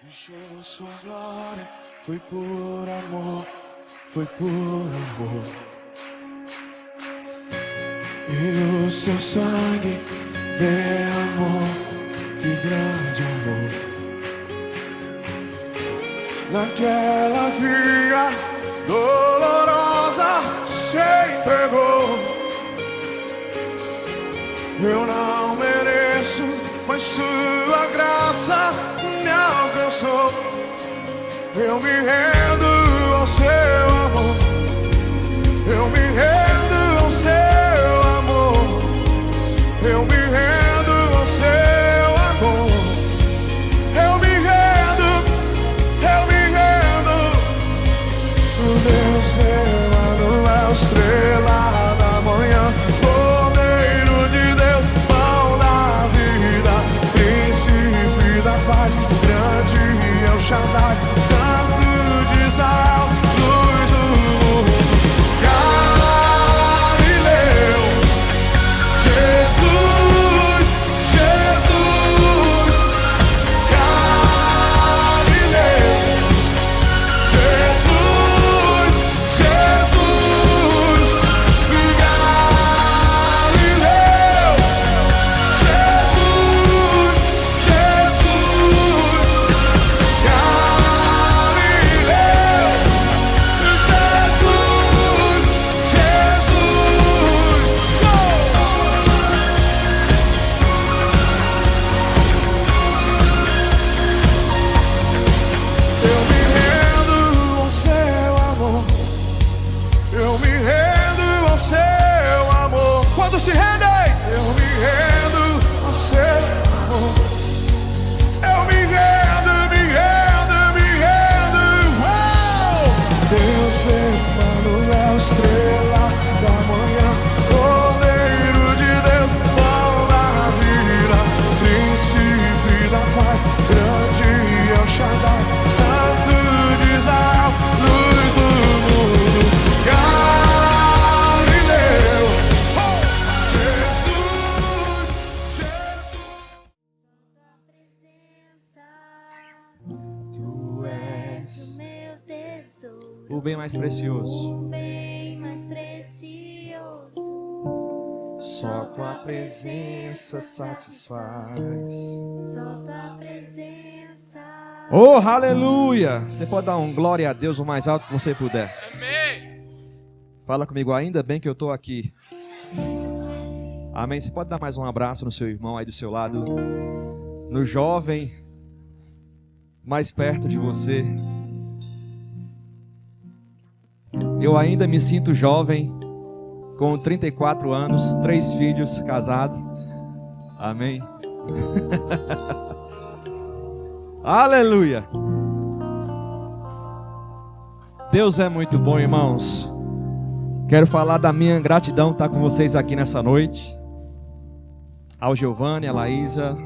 Deixou sua glória, foi por amor, foi por amor. E o seu sangue derramou, que grande amor. Naquela via dolorosa se entregou. Eu não mereço, mas sua graça me alcançou. Eu me rendo ao seu amor. Eu me rendo ao seu amor. Eu me rendo ao seu amor. Eu me rendo, eu me rendo. O Deus Emanuel, estrela da manhã, Cordeiro de Deus, pão da vida, príncipe da paz, grande é o Shaddai, Santo de Israel, luz do mundo. Galileu, Jesus, Jesus. Galileu, Jesus, Jesus. Galileu, Jesus, Jesus. Galileu, Jesus, Jesus. Eu me rendo ao seu amor. Eu me rendo ao seu amor. Quando se rendem, eu me rendo ao seu amor. Eu me rendo, me rendo, me rendo. Uau! Deus Emanuel, estrela da manhã, Cordeiro de Deus, pão da vida, príncipe da paz, grande é o Shaddai, Santo de Israel, luz do mundo. Galileu, oh! Jesus, Jesus. Tu és O meu tesouro, o bem mais precioso. o bem mais precioso. Só tua presença satisfaz. Só tua presença. Oh, aleluia! Você pode dar um glória a Deus o mais alto que você puder. Amém. Fala comigo, ainda bem que eu estou aqui. Amém. Você pode dar mais um abraço no seu irmão aí do seu lado, no jovem mais perto de você. Eu ainda me sinto jovem, com 34 anos, 3 filhos, casado. Amém. Aleluia. Deus é muito bom, irmãos. Quero falar da minha gratidão estar com vocês aqui nessa noite. Ao Giovanni, a Laísa,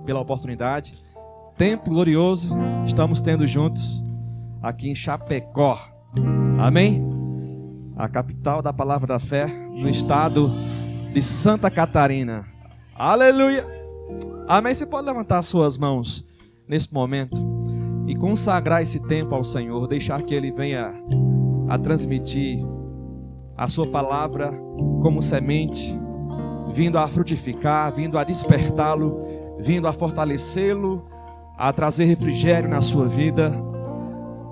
pela oportunidade. Tempo glorioso estamos tendo juntos aqui em Chapecó. Amém? A capital da palavra da fé, no estado de Santa Catarina. Aleluia! Amém? Você pode levantar suas mãos nesse momento e consagrar esse tempo ao Senhor, deixar que Ele venha a transmitir a sua palavra como semente, vindo a frutificar, vindo a despertá-lo, vindo a fortalecê-lo, a trazer refrigério na sua vida,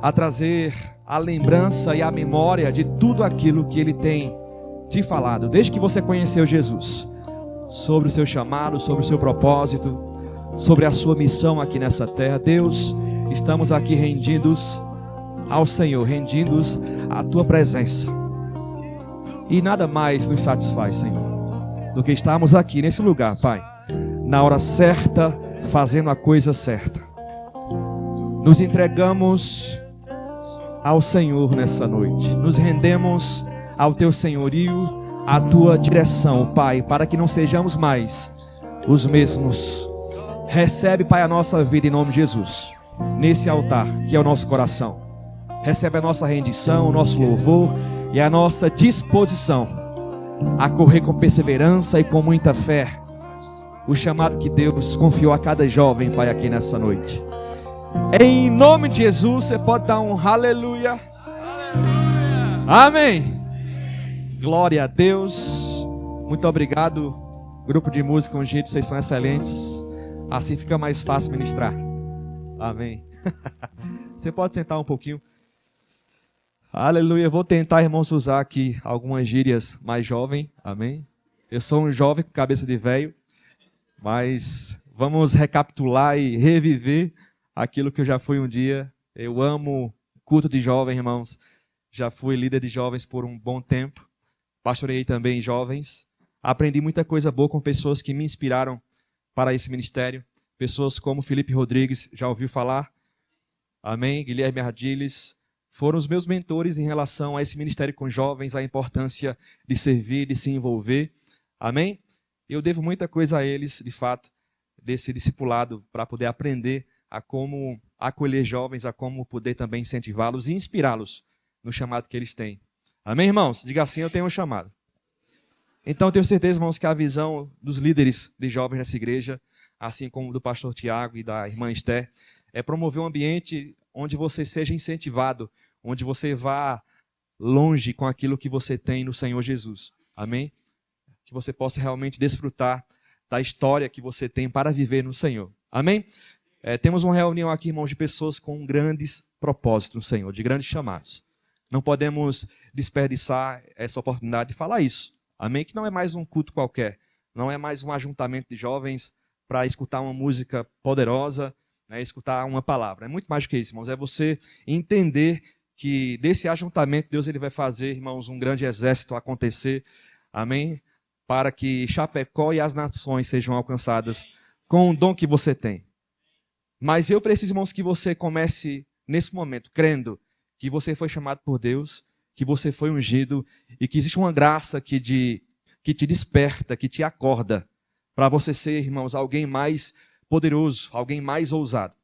a trazer a lembrança e a memória de tudo aquilo que Ele tem te falado, desde que você conheceu Jesus, sobre o seu chamado, sobre o seu propósito, sobre a sua missão aqui nessa terra. Deus, estamos aqui rendidos ao Senhor, rendidos à Tua presença. E nada mais nos satisfaz, Senhor, do que estarmos aqui nesse lugar, Pai, na hora certa, fazendo a coisa certa. Nos entregamos ao Senhor nessa noite, nos rendemos ao Teu senhorio, à Tua direção, Pai, para que não sejamos mais os mesmos. Recebe, Pai, a nossa vida em nome de Jesus, nesse altar que é o nosso coração. Recebe a nossa rendição, o nosso louvor e a nossa disposição a correr com perseverança e com muita fé o chamado que Deus confiou a cada jovem, Pai, aqui nessa noite. Em nome de Jesus, você pode dar um aleluia. Amém. Glória a Deus. Muito obrigado, grupo de música ungido, vocês são excelentes. Assim fica mais fácil ministrar. Amém. Você pode sentar um pouquinho. Aleluia. Vou tentar, irmãos, usar aqui algumas gírias mais jovem. Amém. Eu sou um jovem com cabeça de velho, mas vamos recapitular e reviver aquilo que eu já fui um dia. Eu amo culto de jovens, irmãos. Já fui líder de jovens por um bom tempo. Pastoreei também jovens. Aprendi muita coisa boa com pessoas que me inspiraram para esse ministério. Pessoas como Felipe Rodrigues, já ouviu falar? Amém. Guilherme Ardiles. Foram os meus mentores em relação a esse ministério com jovens, a importância de servir, de se envolver. Amém? Eu devo muita coisa a eles, de fato, desse discipulado, para poder aprender a como acolher jovens, a como poder também incentivá-los e inspirá-los no chamado que eles têm. Amém, irmãos? Diga assim, eu tenho um chamado. Então, eu tenho certeza, irmãos, que a visão dos líderes de jovens nessa igreja, assim como do pastor Tiago e da irmã Esther, é promover um ambiente onde você seja incentivado, onde você vá longe com aquilo que você tem no Senhor Jesus. Amém? Que você possa realmente desfrutar da história que você tem para viver no Senhor. Amém? Temos uma reunião aqui, irmãos, de pessoas com grandes propósitos no Senhor, de grandes chamados. Não podemos desperdiçar essa oportunidade de falar isso. Amém? Que não é mais um culto qualquer. Não é mais um ajuntamento de jovens para escutar uma música poderosa, né, escutar uma palavra. É muito mais do que isso, irmãos. É você entender que desse ajuntamento Deus ele vai fazer, irmãos, um grande exército acontecer. Amém? Para que Chapecó e as nações sejam alcançadas com o dom que você tem. Mas eu preciso, irmãos, que você comece nesse momento crendo que você foi chamado por Deus, que você foi ungido e que existe uma graça que te desperta, que te acorda para você ser, irmãos, alguém mais poderoso, alguém mais ousado.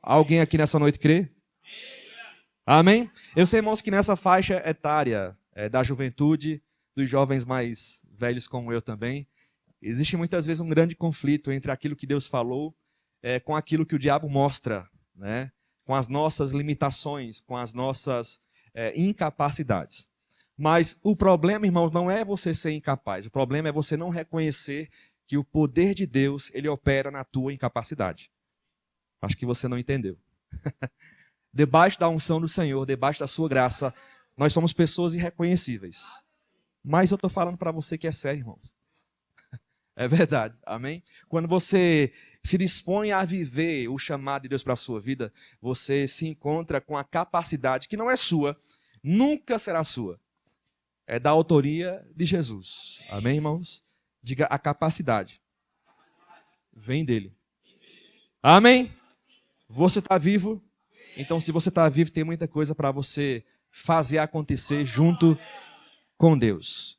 Alguém aqui nessa noite crê? Amém? Eu sei, irmãos, que nessa faixa etária da juventude, dos jovens mais velhos como eu também, existe muitas vezes um grande conflito entre aquilo que Deus falou com aquilo que o diabo mostra, né? Com as nossas limitações, com as nossas incapacidades. Mas o problema, irmãos, não é você ser incapaz. O problema é você não reconhecer que o poder de Deus, ele opera na tua incapacidade. Acho que você não entendeu. Debaixo da unção do Senhor, debaixo da sua graça, nós somos pessoas irreconhecíveis. Mas eu estou falando para você que é sério, irmãos. É verdade, amém? Quando você se dispõe a viver o chamado de Deus para a sua vida, você se encontra com a capacidade que não é sua, nunca será sua. É da autoria de Jesus. Amém, irmãos? Diga, a capacidade vem dele. Amém? Você está vivo? Então, se você está vivo, tem muita coisa para você fazer acontecer junto com Deus.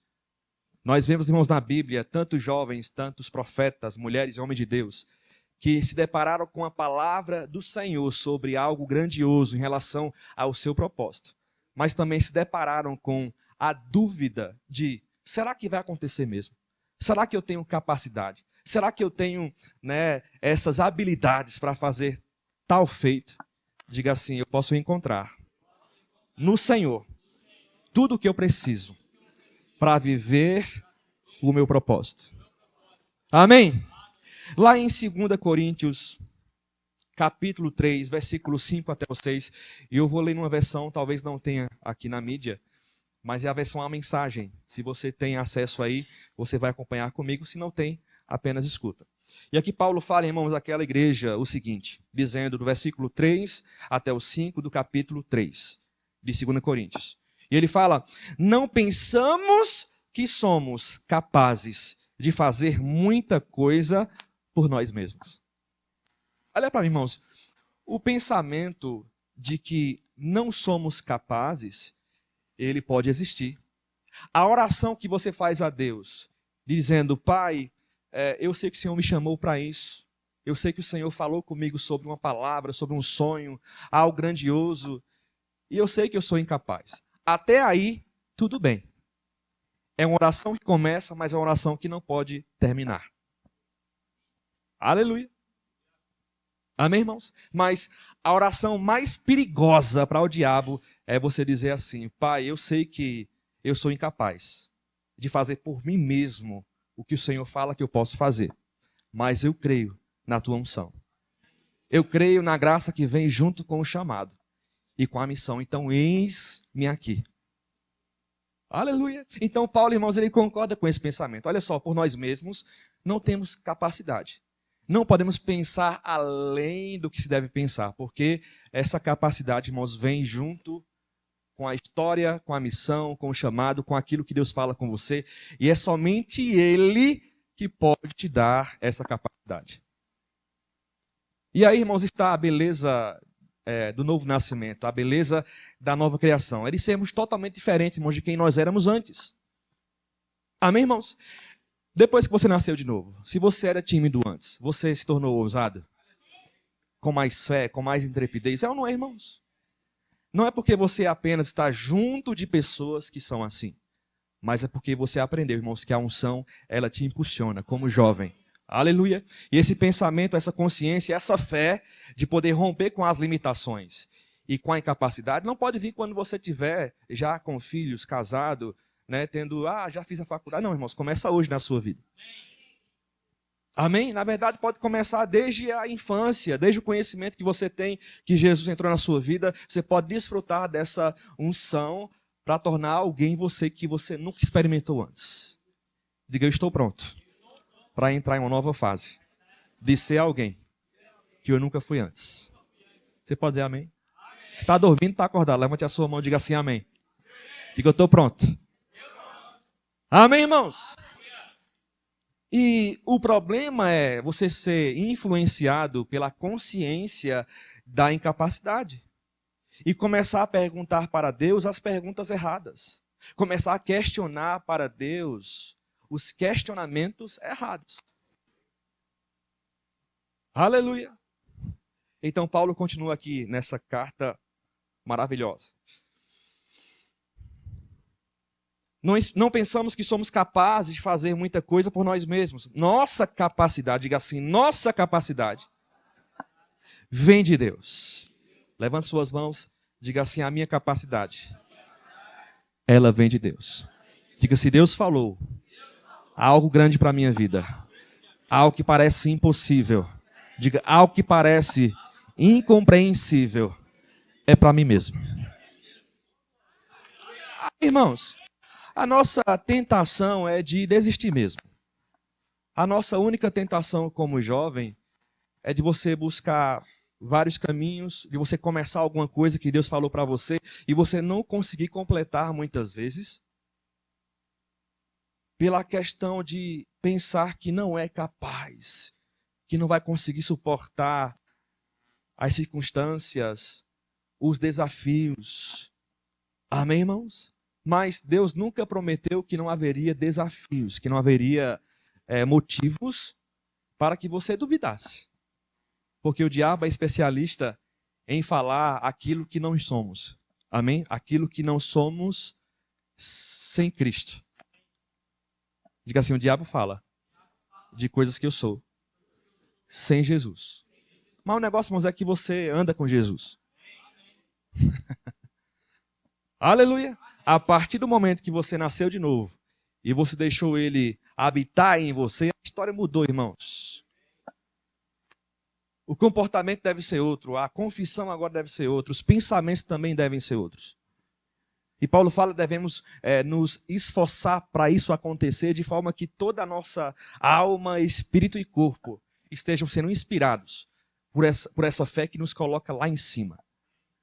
Nós vemos, irmãos, na Bíblia, tantos jovens, tantos profetas, mulheres e homens de Deus, que se depararam com a palavra do Senhor sobre algo grandioso em relação ao seu propósito. Mas também se depararam com a dúvida de, será que vai acontecer mesmo? Será que eu tenho capacidade? Será que eu tenho, essas habilidades para fazer tal feito? Diga assim, eu posso encontrar no Senhor tudo o que eu preciso para viver o meu propósito. Amém? Lá em 2 Coríntios, capítulo 3, versículo 5 até o 6, e eu vou ler numa versão, talvez não tenha aqui na mídia, mas é a versão A Mensagem. Se você tem acesso aí, você vai acompanhar comigo. Se não tem, apenas escuta. E aqui Paulo fala, irmãos, àquela igreja o seguinte, dizendo do versículo 3 até o 5 do capítulo 3 de 2 Coríntios. E ele fala, não pensamos que somos capazes de fazer muita coisa por nós mesmos. Olha para mim, irmãos, o pensamento de que não somos capazes, ele pode existir. A oração que você faz a Deus, dizendo, Pai, eu sei que o Senhor me chamou para isso, eu sei que o Senhor falou comigo sobre uma palavra, sobre um sonho, algo grandioso, e eu sei que eu sou incapaz. Até aí, tudo bem. É uma oração que começa, mas é uma oração que não pode terminar. Aleluia. Amém, irmãos? Mas a oração mais perigosa para o diabo é você dizer assim: Pai, eu sei que eu sou incapaz de fazer por mim mesmo o que o Senhor fala que eu posso fazer, mas eu creio na tua unção. Eu creio na graça que vem junto com o chamado e com a missão. Então, eis-me aqui. Aleluia. Então, Paulo, irmãos, ele concorda com esse pensamento. Olha só, por nós mesmos não temos capacidade. Não podemos pensar além do que se deve pensar, porque essa capacidade, irmãos, vem junto com a história, com a missão, com o chamado, com aquilo que Deus fala com você. E é somente Ele que pode te dar essa capacidade. E aí, irmãos, está a beleza do novo nascimento, a beleza da nova criação. É de sermos totalmente diferentes, irmãos, de quem nós éramos antes. Amém, irmãos? Depois que você nasceu de novo, se você era tímido antes, você se tornou ousado? Com mais fé, com mais intrepidez? É ou não é, irmãos? Não é porque você apenas está junto de pessoas que são assim, mas é porque você aprendeu, irmãos, que a unção, ela te impulsiona como jovem. Aleluia. E esse pensamento, essa consciência, essa fé de poder romper com as limitações e com a incapacidade, não pode vir quando você estiver já com filhos, casado, né, tendo, já fiz a faculdade. Não, irmãos, começa hoje na sua vida. Amém? Na verdade, pode começar desde a infância, desde o conhecimento que você tem, que Jesus entrou na sua vida. Você pode desfrutar dessa unção para tornar alguém você que você nunca experimentou antes. Diga, eu estou pronto para entrar em uma nova fase de ser alguém que eu nunca fui antes. Você pode dizer amém? Se está dormindo, está acordado, levante a sua mão e diga assim, amém. Diga, eu estou pronto. Amém, irmãos? E o problema é você ser influenciado pela consciência da incapacidade e começar a perguntar para Deus as perguntas erradas. Começar a questionar para Deus os questionamentos errados. Aleluia! Então Paulo continua aqui nessa carta maravilhosa. Não pensamos que somos capazes de fazer muita coisa por nós mesmos. Nossa capacidade, diga assim, nossa capacidade vem de Deus. Levante suas mãos, diga assim, a minha capacidade, ela vem de Deus. Diga, se Deus falou algo grande para a minha vida, algo que parece impossível, diga, algo que parece incompreensível, é para mim mesmo. Irmãos, a nossa tentação é de desistir mesmo. A nossa única tentação como jovem é de você buscar vários caminhos, de você começar alguma coisa que Deus falou para você e você não conseguir completar muitas vezes, pela questão de pensar que não é capaz, que não vai conseguir suportar as circunstâncias, os desafios. Amém, irmãos? Mas Deus nunca prometeu que não haveria desafios, que não haveria motivos para que você duvidasse. Porque o diabo é especialista em falar aquilo que não somos. Amém? Aquilo que não somos sem Cristo. Diga assim, o diabo fala de coisas que eu sou sem Jesus. Mas o negócio, irmãos, é que você anda com Jesus. Aleluia! A partir do momento que você nasceu de novo e você deixou ele habitar em você, a história mudou, irmãos. O comportamento deve ser outro, a confissão agora deve ser outra, os pensamentos também devem ser outros. E Paulo fala que devemos nos esforçar para isso acontecer, de forma que toda a nossa alma, espírito e corpo estejam sendo inspirados por essa fé que nos coloca lá em cima,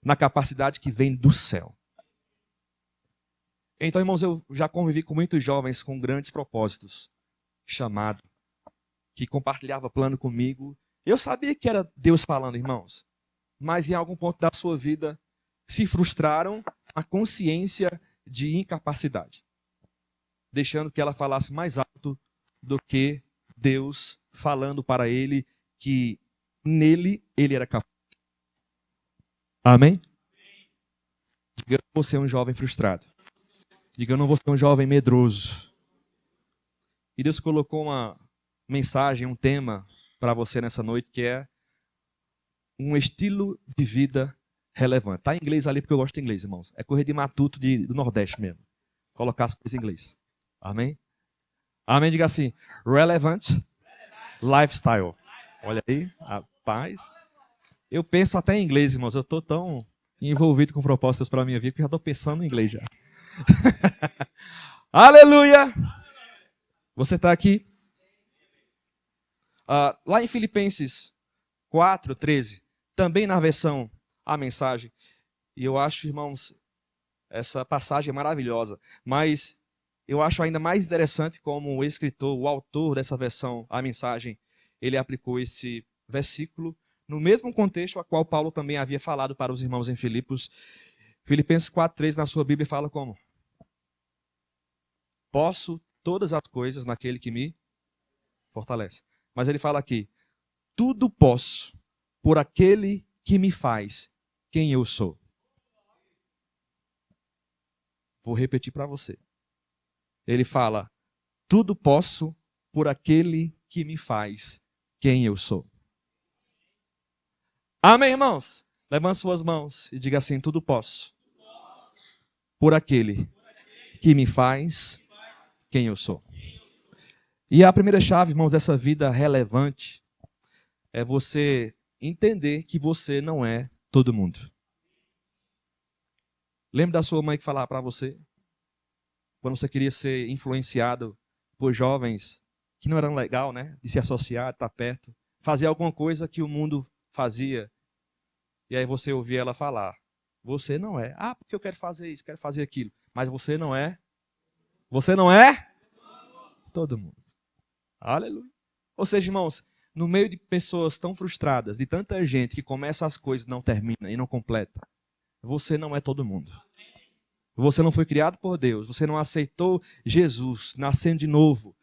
na capacidade que vem do céu. Então, irmãos, eu já convivi com muitos jovens com grandes propósitos, chamado, que compartilhava plano comigo. Eu sabia que era Deus falando, irmãos, mas em algum ponto da sua vida se frustraram a consciência de incapacidade, deixando que ela falasse mais alto do que Deus falando para ele que nele ele era capaz. Amém? Diga, eu não vou ser um jovem frustrado. Diga, eu não vou ser um jovem medroso. E Deus colocou uma mensagem, um tema para você nessa noite, que é um estilo de vida relevante. Está em inglês ali porque eu gosto de inglês, irmãos. É correr de matuto do Nordeste mesmo. Colocar as coisas em inglês. Amém? Amém? Diga assim, relevant lifestyle. Olha aí, rapaz. Eu penso até em inglês, irmãos. Eu estou tão envolvido com propostas para a minha vida que eu já estou pensando em inglês já. Aleluia! Você está aqui? Lá em Filipenses 4:13, também na versão A Mensagem. E eu acho, irmãos, essa passagem é maravilhosa. Mas eu acho ainda mais interessante como o escritor, o autor dessa versão A Mensagem, ele aplicou esse versículo no mesmo contexto a qual Paulo também havia falado para os irmãos em Filipos. Filipenses 4:13 na sua Bíblia fala como? Posso todas as coisas naquele que me fortalece. Mas ele fala aqui, tudo posso por aquele que me faz quem eu sou. Vou repetir para você. Ele fala, tudo posso por aquele que me faz quem eu sou. Amém, irmãos? Levante suas mãos e diga assim, tudo posso por aquele que me faz quem eu sou. E a primeira chave, irmãos, dessa vida relevante é você entender que você não é todo mundo. Lembra da sua mãe que falava para você? Quando você queria ser influenciado por jovens que não eram legal, né? De se associar, de estar perto. Fazer alguma coisa que o mundo fazia. E aí você ouvia ela falar. Você não é. Porque eu quero fazer isso, quero fazer aquilo. Mas você não é. Você não é todo mundo. Aleluia. Ou seja, irmãos, no meio de pessoas tão frustradas, de tanta gente que começa as coisas e não termina e não completa, você não é todo mundo. Você não foi criado por Deus, você não aceitou Jesus nascendo de novo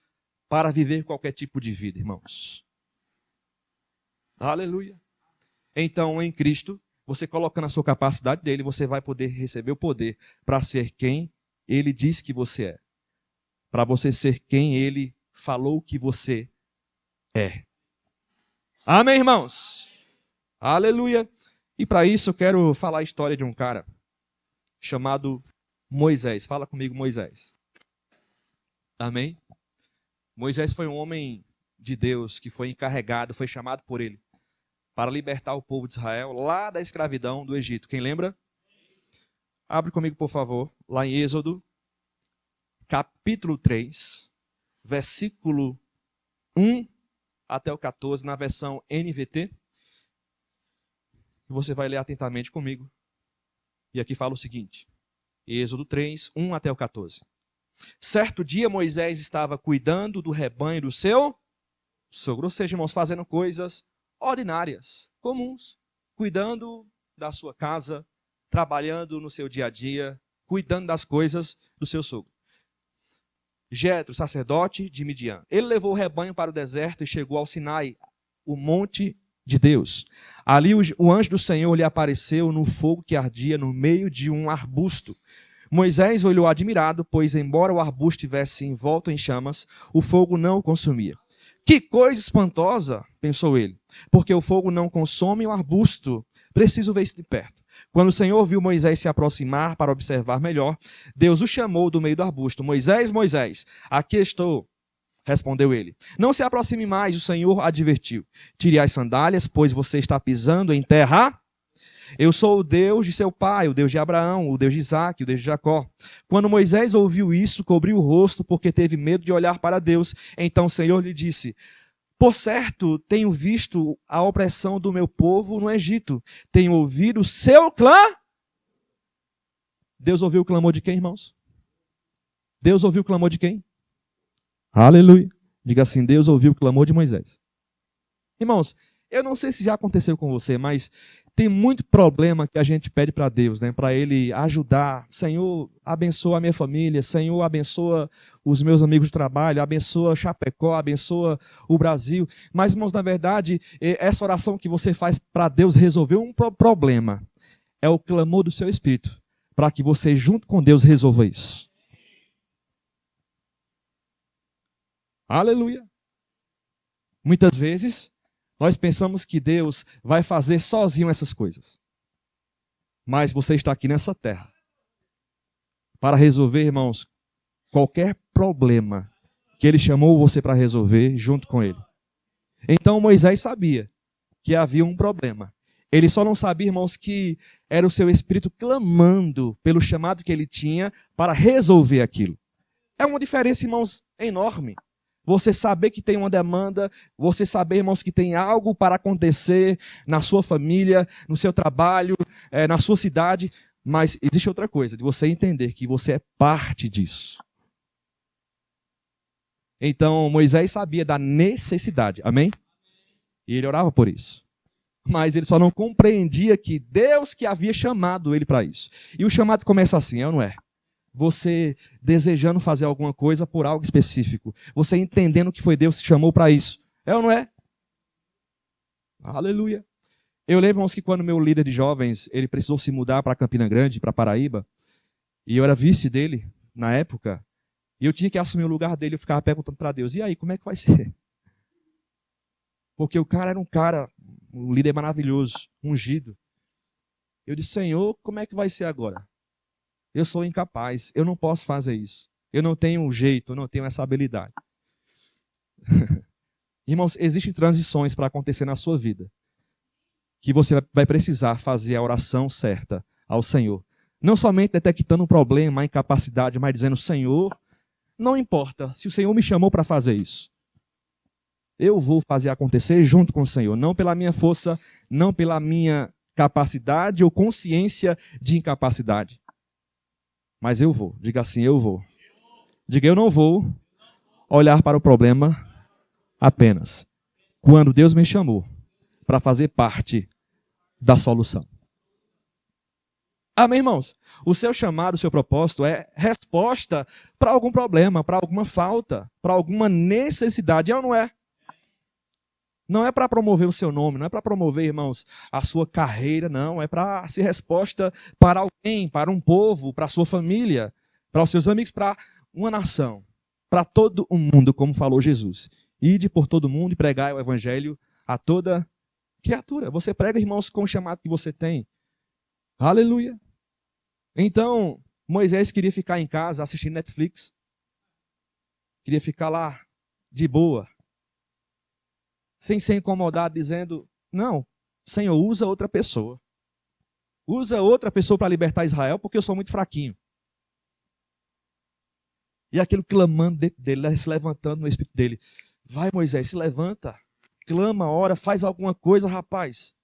para viver qualquer tipo de vida, irmãos. Aleluia. Então, em Cristo, você colocando a sua capacidade dele, você vai poder receber o poder para ser quem ele diz que você é. Para você ser quem ele falou que você é. Amém, irmãos? Aleluia. E para isso eu quero falar a história de um cara chamado Moisés. Fala comigo, Moisés. Amém? Moisés foi um homem de Deus que foi encarregado, foi chamado por ele para libertar o povo de Israel lá da escravidão do Egito. Quem lembra? Abre comigo, por favor, lá em Êxodo, capítulo 3, versículo 1 até o 14, na versão NVT. Você vai ler atentamente comigo. E aqui fala o seguinte. Êxodo 3, 1 até o 14. Certo dia Moisés estava cuidando do rebanho do seu sogro. Ou seja, irmãos, fazendo coisas ordinárias, comuns. Cuidando da sua casa, trabalhando no seu dia a dia, cuidando das coisas do seu sogro. Jetro, sacerdote de Midian. Ele levou o rebanho para o deserto e chegou ao Sinai, o monte de Deus. Ali o anjo do Senhor lhe apareceu no fogo que ardia no meio de um arbusto. Moisés olhou admirado, pois embora o arbusto estivesse envolto em chamas, o fogo não o consumia. Que coisa espantosa, pensou ele, porque o fogo não consome o arbusto. Preciso ver isso de perto. Quando o Senhor viu Moisés se aproximar para observar melhor, Deus o chamou do meio do arbusto. Moisés, Moisés, aqui estou, respondeu ele. Não se aproxime mais, o Senhor advertiu. Tire as sandálias, pois você está pisando em terra. Eu sou o Deus de seu pai, o Deus de Abraão, o Deus de Isaque, o Deus de Jacó. Quando Moisés ouviu isso, cobriu o rosto, porque teve medo de olhar para Deus. Então o Senhor lhe disse: por certo, tenho visto a opressão do meu povo no Egito. Tenho ouvido o seu clã. Deus ouviu o clamor de quem, irmãos? Deus ouviu o clamor de quem? Aleluia. Diga assim, Deus ouviu o clamor de Moisés. Irmãos, eu não sei se já aconteceu com você, mas tem muito problema que a gente pede para Deus, né? Para Ele ajudar. Senhor, abençoa a minha família. Senhor, abençoa os meus amigos de trabalho. Abençoa Chapecó, abençoa o Brasil. Mas, irmãos, na verdade, essa oração que você faz para Deus resolver um problema é o clamor do seu espírito, para que você, junto com Deus, resolva isso. Aleluia. Muitas vezes, Nós pensamos que Deus vai fazer sozinho essas coisas. Mas você está aqui nessa terra para resolver, irmãos, qualquer problema que Ele chamou você para resolver junto com Ele. Então Moisés sabia que havia um problema. Ele só não sabia, irmãos, que era o seu espírito clamando pelo chamado que ele tinha para resolver aquilo. É uma diferença, irmãos, enorme. Você saber que tem uma demanda, você saber, irmãos, que tem algo para acontecer na sua família, no seu trabalho, na sua cidade, mas existe outra coisa, de você entender que você é parte disso. Então, Moisés sabia da necessidade, amém? E ele orava por isso. Mas ele só não compreendia que Deus que havia chamado ele para isso. E o chamado começa assim, é ou não é? Você desejando fazer alguma coisa por algo específico. Você entendendo que foi Deus que te chamou para isso. É ou não é? Aleluia. Eu lembro, irmãos, que quando meu líder de jovens, ele precisou se mudar para Campina Grande, para Paraíba, e eu era vice dele na época, e eu tinha que assumir o lugar dele, eu ficava perguntando para Deus, e aí, como é que vai ser? Porque o cara era um líder maravilhoso, ungido. Eu disse, Senhor, como é que vai ser agora? Eu sou incapaz, eu não posso fazer isso. Eu não tenho um jeito, eu não tenho essa habilidade. Irmãos, existem transições para acontecer na sua vida. Que você vai precisar fazer a oração certa ao Senhor. Não somente detectando um problema, a incapacidade, mas dizendo, Senhor, não importa se o Senhor me chamou para fazer isso. Eu vou fazer acontecer junto com o Senhor. Não pela minha força, não pela minha capacidade ou consciência de incapacidade. Mas eu vou. Diga assim, eu vou. Diga, eu não vou olhar para o problema apenas quando Deus me chamou para fazer parte da solução. Amém, irmãos? O seu chamado, o seu propósito é resposta para algum problema, para alguma falta, para alguma necessidade. É ou não é? Não é para promover o seu nome, não é para promover, irmãos, a sua carreira, não. É para ser resposta para alguém, para um povo, para a sua família, para os seus amigos, para uma nação, para todo o mundo, como falou Jesus. Ide por todo mundo e pregai o evangelho a toda criatura. Você prega, irmãos, com o chamado que você tem. Aleluia. Então, Moisés queria ficar em casa assistindo Netflix. Queria ficar lá de boa. Sem ser incomodado, dizendo, não, Senhor, usa outra pessoa. Usa outra pessoa para libertar Israel, porque eu sou muito fraquinho. E aquilo clamando dentro dele, se levantando no espírito dele. Vai, Moisés, se levanta, clama, ora, faz alguma coisa, rapaz.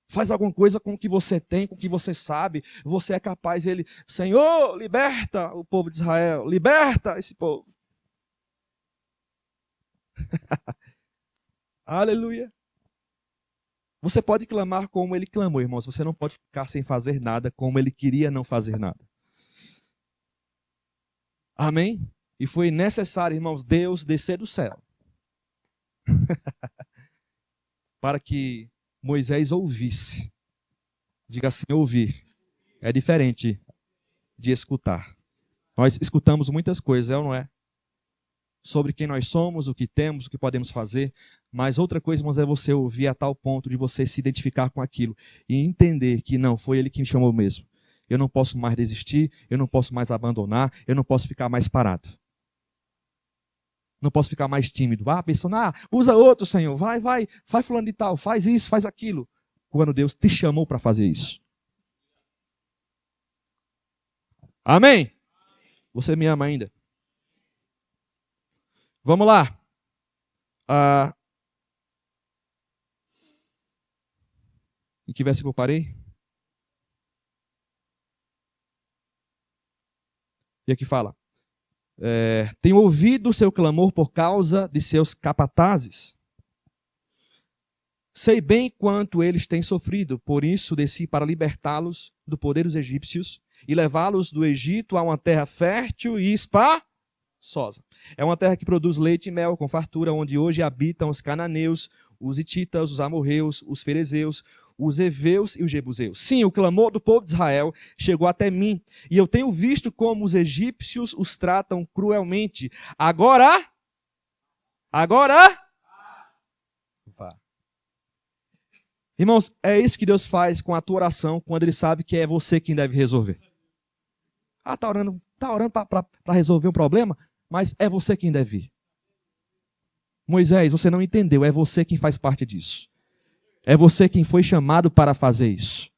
Faz alguma coisa com o que você tem, com o que você sabe. Você é capaz. Ele, Senhor, liberta o povo de Israel. Liberta esse povo. Aleluia. Você pode clamar como ele clamou, irmãos. Você não pode ficar sem fazer nada como ele queria não fazer nada. Amém? E foi necessário, irmãos, Deus descer do céu para que Moisés ouvisse. Diga assim, ouvir. É diferente de escutar. Nós escutamos muitas coisas, é ou não é? Sobre quem nós somos, o que temos, o que podemos fazer. Mas outra coisa, irmãos, é você ouvir a tal ponto de você se identificar com aquilo e entender que não, foi ele que me chamou mesmo. Eu não posso mais desistir, eu não posso mais abandonar, eu não posso ficar mais parado. Não posso ficar mais tímido. Pensando, usa outro, Senhor. Vai fulano de tal, faz isso, faz aquilo. Quando Deus te chamou para fazer isso. Amém? Você me ama ainda? Vamos lá. Em que versículo eu parei? E aqui fala. Tenho ouvido o seu clamor por causa de seus capatazes. Sei bem quanto eles têm sofrido, por isso desci para libertá-los do poder dos egípcios e levá-los do Egito a uma terra fértil e espaçosa. É uma terra que produz leite e mel com fartura, onde hoje habitam os cananeus, os hititas, os amorreus, os ferezeus, os heveus e os jebuseus. Sim, o clamor do povo de Israel chegou até mim, e eu tenho visto como os egípcios os tratam cruelmente. Agora, Irmãos, é isso que Deus faz com a tua oração quando Ele sabe que é você quem deve resolver. Ah, tá orando para resolver um problema, mas é você quem deve ir. Moisés, você não entendeu, é você quem faz parte disso. É você quem foi chamado para fazer isso.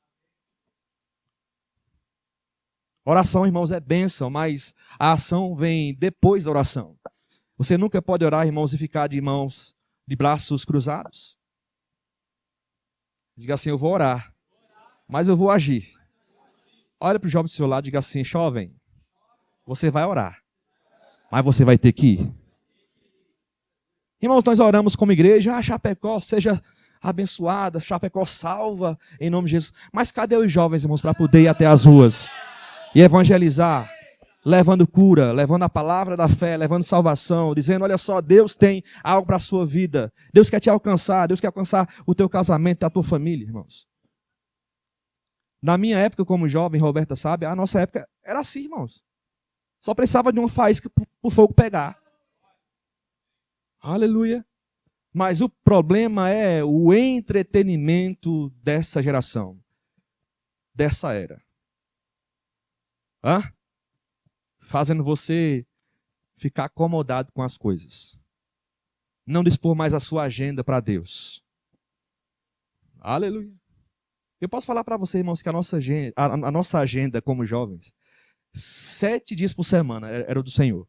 Oração, irmãos, é bênção, mas a ação vem depois da oração. Você nunca pode orar, irmãos, e ficar de braços cruzados. Diga assim, eu vou orar, mas eu vou agir. Olha para o jovem do seu lado e diga assim, jovem, você vai orar, mas você vai ter que ir. Irmãos, nós oramos como igreja, Chapecó seja abençoada, Chapecó salva, em nome de Jesus. Mas cadê os jovens, irmãos, para poder ir até as ruas e evangelizar, levando cura, levando a palavra da fé, levando salvação, dizendo, olha só, Deus tem algo para a sua vida, Deus quer te alcançar, Deus quer alcançar o teu casamento, a tua família, irmãos. Na minha época, como jovem, Roberta sabe, a nossa época era assim, irmãos. Só precisava de uma faísca para o fogo pegar. Aleluia. Mas o problema é o entretenimento dessa geração, dessa era. Fazendo você ficar acomodado com as coisas. Não dispor mais a sua agenda para Deus. Aleluia. Eu posso falar para você, irmãos, que a nossa agenda como jovens, 7 dias por semana era do Senhor.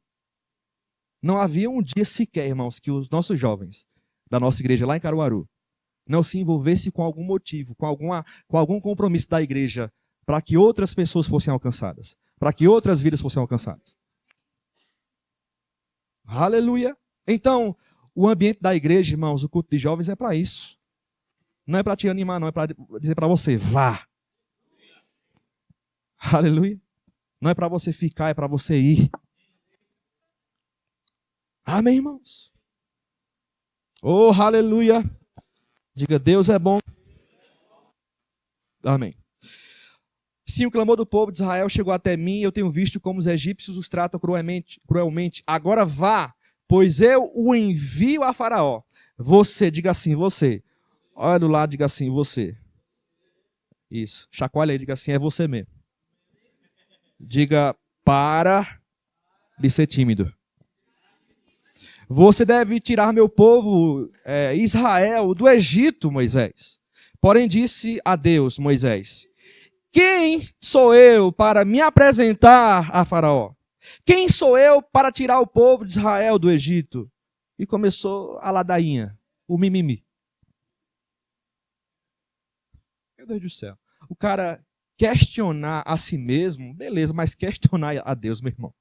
Não havia um dia sequer, irmãos, que os nossos jovens da nossa igreja lá em Caruaru não se envolvessem com algum motivo, com algum compromisso da igreja para que outras pessoas fossem alcançadas, para que outras vidas fossem alcançadas. Aleluia! Então, o ambiente da igreja, irmãos, o culto de jovens é para isso. Não é para te animar, não, é para dizer para você, vá. Aleluia! Não é para você ficar, é para você ir. Amém, irmãos? Oh, aleluia! Diga, Deus é bom. Amém. Sim, o clamor do povo de Israel chegou até mim, eu tenho visto como os egípcios os tratam cruelmente. Agora vá, pois eu o envio a Faraó. Você, diga assim, você. Olha do lado, diga assim, você. Isso. Chacoalha aí, diga assim, é você mesmo. Diga, para de ser tímido. Você deve tirar meu povo, Israel, do Egito, Moisés. Porém disse a Deus, Moisés, quem sou eu para me apresentar a Faraó? Quem sou eu para tirar o povo de Israel do Egito? E começou a ladainha, o mimimi. Meu Deus do céu. O cara questionar a si mesmo, beleza, mas questionar a Deus, meu irmão.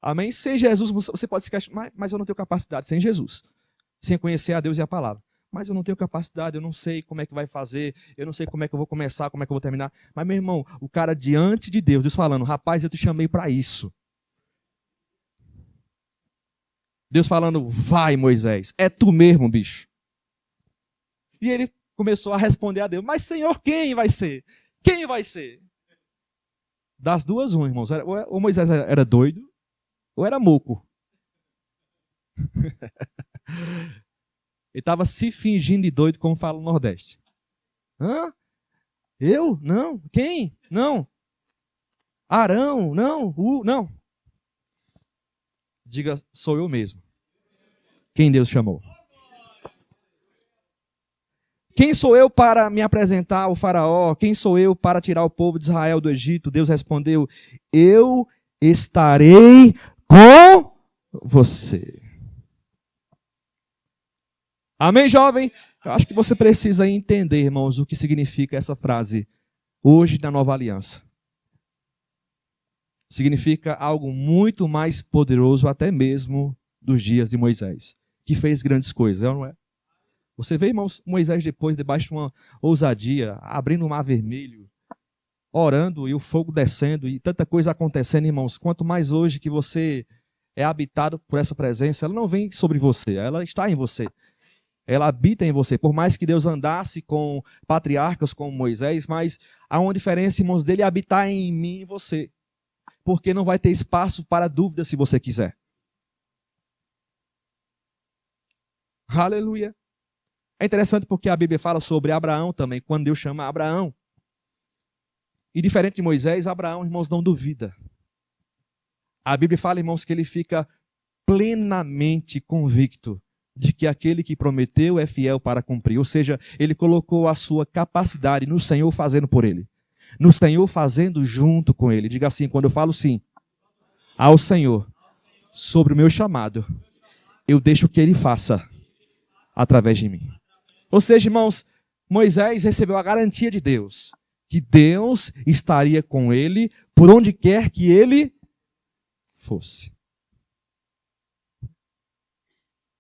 Amém? Sem Jesus, você pode se questionar, mas eu não tenho capacidade. Sem Jesus. Sem conhecer a Deus e a palavra. Mas eu não tenho capacidade, eu não sei como é que vai fazer, eu não sei como é que eu vou começar, como é que eu vou terminar. Mas, meu irmão, o cara diante de Deus, Deus falando, rapaz, eu te chamei para isso. Deus falando, vai, Moisés, é tu mesmo, bicho. E ele começou a responder a Deus, mas Senhor, quem vai ser? Quem vai ser? Das duas, irmãos. Ou Moisés era doido, ou era moco. Ele estava se fingindo de doido, como fala no Nordeste. Hã? Eu? Não. Quem? Não. Arão? Não. Não. Diga, sou eu mesmo. Quem Deus chamou. Quem sou eu para me apresentar ao Faraó? Quem sou eu para tirar o povo de Israel do Egito? Deus respondeu, eu estarei com você. Amém, jovem? Eu acho que você precisa entender, irmãos, o que significa essa frase, hoje na nova aliança. Significa algo muito mais poderoso até mesmo dos dias de Moisés, que fez grandes coisas, não é? Você vê, irmãos, Moisés depois, debaixo de uma ousadia, abrindo o mar vermelho, orando e o fogo descendo e tanta coisa acontecendo, irmãos. Quanto mais hoje que você é habitado por essa presença, ela não vem sobre você, ela está em você. Ela habita em você. Por mais que Deus andasse com patriarcas como Moisés, mas há uma diferença, irmãos, dele habitar em mim e em você. Porque não vai ter espaço para dúvida se você quiser. Aleluia. É interessante porque a Bíblia fala sobre Abraão também, quando Deus chama Abraão. E diferente de Moisés, Abraão, irmãos, não duvida. A Bíblia fala, irmãos, que ele fica plenamente convicto de que aquele que prometeu é fiel para cumprir. Ou seja, ele colocou a sua capacidade no Senhor fazendo por ele. No Senhor fazendo junto com ele. Diga assim, quando eu falo sim ao Senhor sobre o meu chamado, eu deixo que ele faça através de mim. Ou seja, irmãos, Moisés recebeu a garantia de Deus, que Deus estaria com ele por onde quer que ele fosse.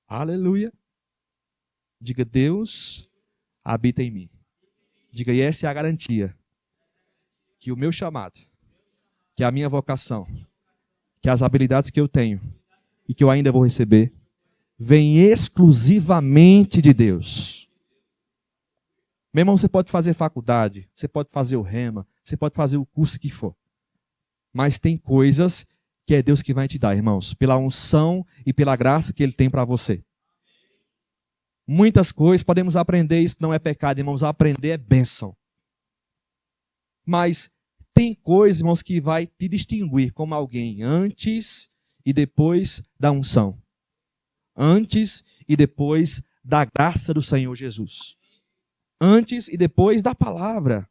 Aleluia. Diga, Deus habita em mim. Diga, e essa é a garantia que o meu chamado, que a minha vocação, que as habilidades que eu tenho e que eu ainda vou receber, vem exclusivamente de Deus. Meu irmão, você pode fazer faculdade, você pode fazer o rema, você pode fazer o curso que for. Mas tem coisas que é Deus que vai te dar, irmãos, pela unção e pela graça que Ele tem para você. Muitas coisas podemos aprender, isso não é pecado, irmãos, aprender é bênção. Mas tem coisas, irmãos, que vai te distinguir como alguém antes e depois da unção. Antes e depois da graça do Senhor Jesus. Antes e depois da palavra.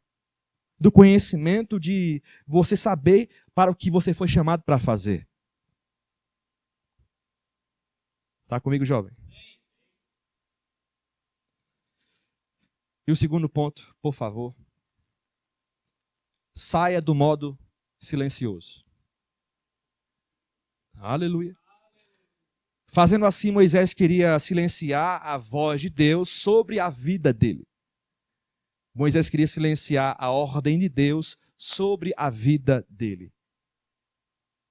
Do conhecimento de você saber para o que você foi chamado para fazer. Está comigo, jovem? E o segundo ponto, por favor. Saia do modo silencioso. Aleluia. Fazendo assim, Moisés queria silenciar a voz de Deus sobre a vida dele. Moisés queria silenciar a ordem de Deus sobre a vida dele.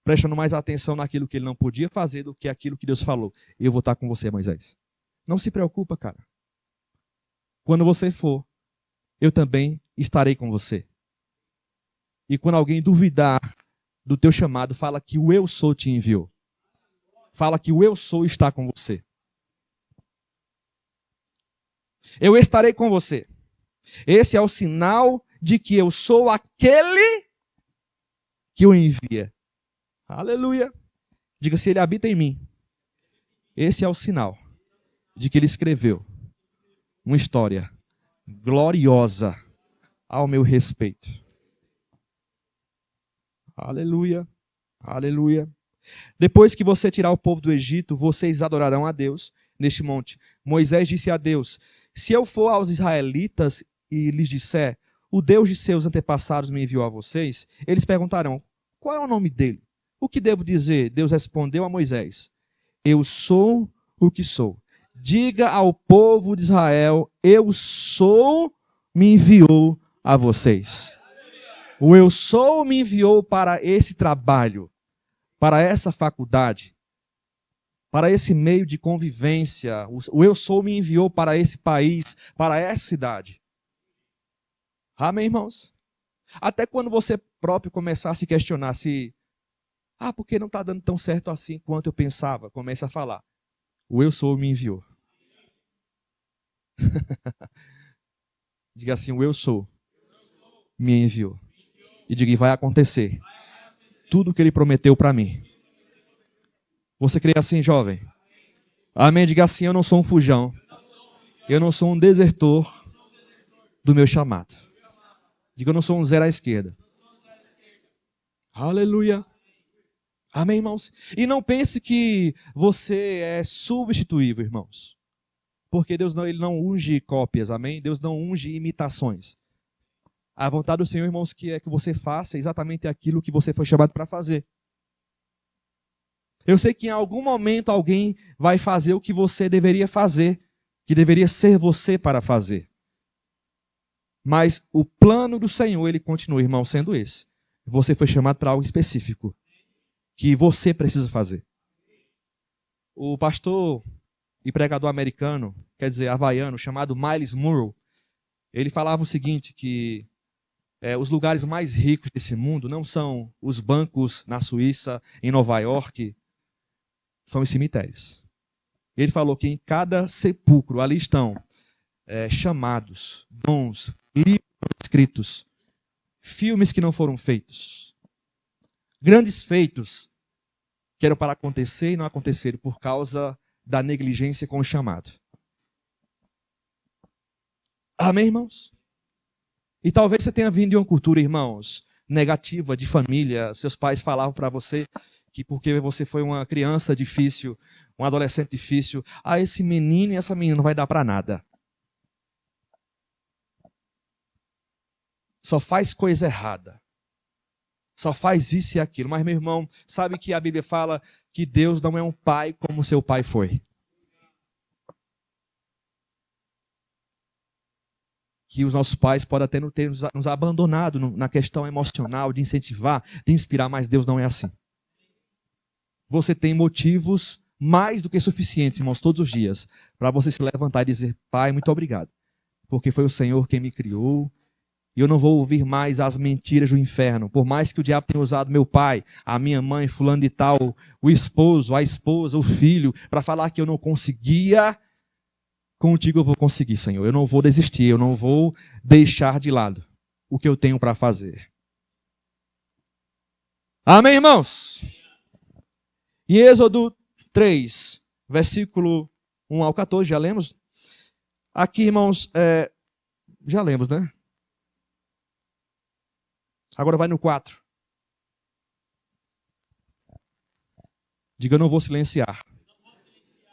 Prestando mais atenção naquilo que ele não podia fazer do que aquilo que Deus falou. Eu vou estar com você, Moisés. Não se preocupa, cara. Quando você for, eu também estarei com você. E quando alguém duvidar do teu chamado, fala que o eu sou te enviou. Fala que o eu sou está com você. Eu estarei com você. Esse é o sinal de que eu sou aquele que o envia. Aleluia. Diga, se ele habita em mim. Esse é o sinal de que ele escreveu uma história gloriosa ao meu respeito. Aleluia. Aleluia. Depois que você tirar o povo do Egito, vocês adorarão a Deus neste monte. Moisés disse a Deus, se eu for aos israelitas e lhes disser, o Deus de seus antepassados me enviou a vocês, eles perguntarão, qual é o nome dele? O que devo dizer? Deus respondeu a Moisés, eu sou o que sou. Diga ao povo de Israel, eu sou, me enviou a vocês. O eu sou me enviou para esse trabalho, para essa faculdade, para esse meio de convivência. O eu sou me enviou para esse país, para essa cidade. Amém, irmãos? Até quando você próprio começar a se questionar se, porque não está dando tão certo assim quanto eu pensava, comece a falar. O eu sou me enviou. Diga assim, o eu sou me enviou. E diga, vai acontecer tudo o que ele prometeu para mim. Você crê assim, jovem? Amém? Diga assim, eu não sou um fujão. Eu não sou um desertor do meu chamado. Diga, eu não sou um zero à esquerda. Aleluia. Amém, irmãos? E não pense que você é substituível, irmãos. Porque Deus não, ele não unge cópias, amém? Deus não unge imitações. A vontade do Senhor, irmãos, que é que você faça exatamente aquilo que você foi chamado para fazer. Eu sei que em algum momento alguém vai fazer o que você deveria fazer, que deveria ser você para fazer. Mas o plano do Senhor, ele continua, irmão, sendo esse. Você foi chamado para algo específico, que você precisa fazer. O pastor e pregador americano, quer dizer, havaiano, chamado Miles Monroe, ele falava o seguinte, que os lugares mais ricos desse mundo não são os bancos na Suíça, em Nova York, são os cemitérios. Ele falou que em cada sepulcro ali estão chamados, dons, livros escritos, filmes que não foram feitos, grandes feitos que eram para acontecer e não aconteceram por causa da negligência com o chamado. Amém, irmãos? E talvez você tenha vindo de uma cultura, irmãos, negativa, de família. Seus pais falavam para você que porque você foi uma criança difícil, um adolescente difícil, esse menino e essa menina não vai dar para nada. Só faz coisa errada. Só faz isso e aquilo. Mas, meu irmão, sabe que a Bíblia fala que Deus não é um pai como seu pai foi. Que os nossos pais podem até ter nos abandonado na questão emocional, de incentivar, de inspirar, mas Deus não é assim. Você tem motivos mais do que suficientes, irmãos, todos os dias, para você se levantar e dizer, Pai, muito obrigado, porque foi o Senhor quem me criou, e eu não vou ouvir mais as mentiras do inferno, por mais que o diabo tenha usado meu pai, a minha mãe, fulano de tal, o esposo, a esposa, o filho, para falar que eu não conseguia. Contigo eu vou conseguir, Senhor. Eu não vou desistir, eu não vou deixar de lado o que eu tenho para fazer. Amém, irmãos? Em Êxodo 3, versículo 1 ao 14, já lemos? Aqui, irmãos, já lemos, né? Agora vai no 4. Diga, eu não vou silenciar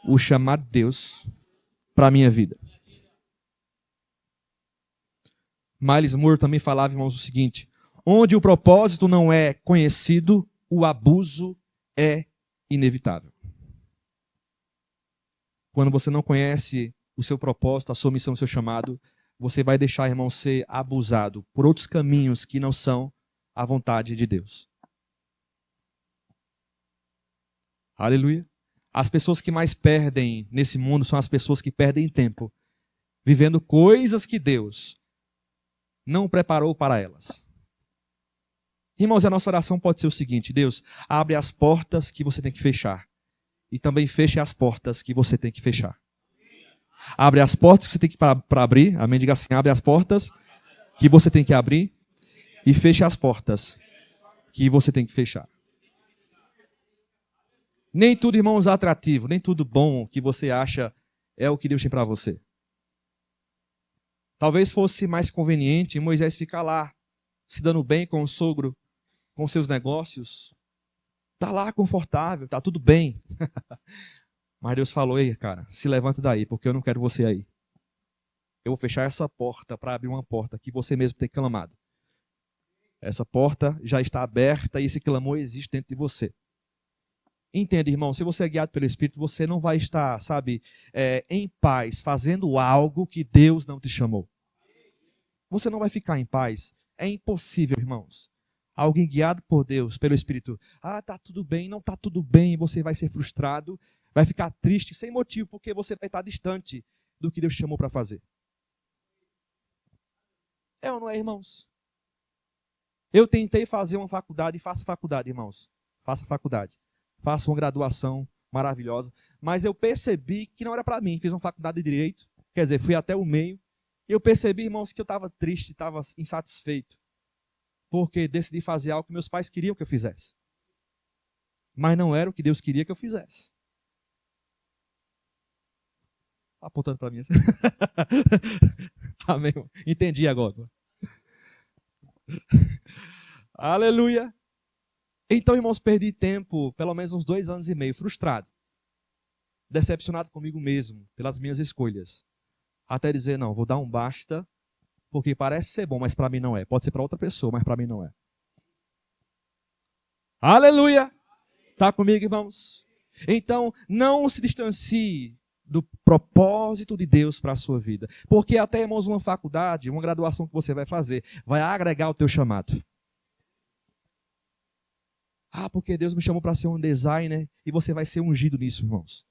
o chamado de Deus para a minha vida. Miles Moore também falava, irmãos, o seguinte: onde o propósito não é conhecido, o abuso é inevitável. Quando você não conhece o seu propósito, a sua missão, o seu chamado, você vai deixar, irmão, ser abusado por outros caminhos que não são a vontade de Deus. Aleluia. As pessoas que mais perdem nesse mundo são as pessoas que perdem tempo vivendo coisas que Deus não preparou para elas. Irmãos, a nossa oração pode ser o seguinte: Deus, abre as portas que você tem que fechar e também feche as portas que você tem que fechar. Abre as portas que você tem que para abrir. Amém? Diga assim: abre as portas que você tem que abrir e feche as portas que você tem que fechar. Nem tudo, irmãos, atrativo, nem tudo bom que você acha é o que Deus tem para você. Talvez fosse mais conveniente Moisés ficar lá, se dando bem com o sogro, com seus negócios. Está lá confortável, está tudo bem. Mas Deus falou: ei, cara, se levanta daí, porque eu não quero você aí. Eu vou fechar essa porta para abrir uma porta que você mesmo tem clamado. Essa porta já está aberta e esse clamor existe dentro de você. Entenda, irmão, se você é guiado pelo Espírito, você não vai estar, em paz, fazendo algo que Deus não te chamou. Você não vai ficar em paz. É impossível, irmãos. Alguém guiado por Deus, pelo Espírito, tá tudo bem, não tá tudo bem, e você vai ser frustrado, vai ficar triste, sem motivo, porque você vai estar distante do que Deus te chamou para fazer. É ou não é, irmãos? Eu tentei fazer uma faculdade, e faço faculdade, irmãos. Faça faculdade. Faço uma graduação maravilhosa, mas eu percebi que não era para mim. Fiz uma faculdade de Direito, quer dizer, fui até o meio, e eu percebi, irmãos, que eu estava triste, estava insatisfeito, porque decidi fazer algo que meus pais queriam que eu fizesse, mas não era o que Deus queria que eu fizesse. Está apontando para mim assim? Amém. Entendi agora. Aleluia. Então, irmãos, perdi tempo, pelo menos uns 2 anos e meio, frustrado, decepcionado comigo mesmo, pelas minhas escolhas. Até dizer, não, vou dar um basta, porque parece ser bom, mas para mim não é. Pode ser para outra pessoa, mas para mim não é. Aleluia! Está comigo, irmãos? Então, não se distancie do propósito de Deus para a sua vida. Porque até, irmãos, uma faculdade, uma graduação que você vai fazer, vai agregar o teu chamado. Porque Deus me chamou para ser um designer e você vai ser ungido nisso, irmãos.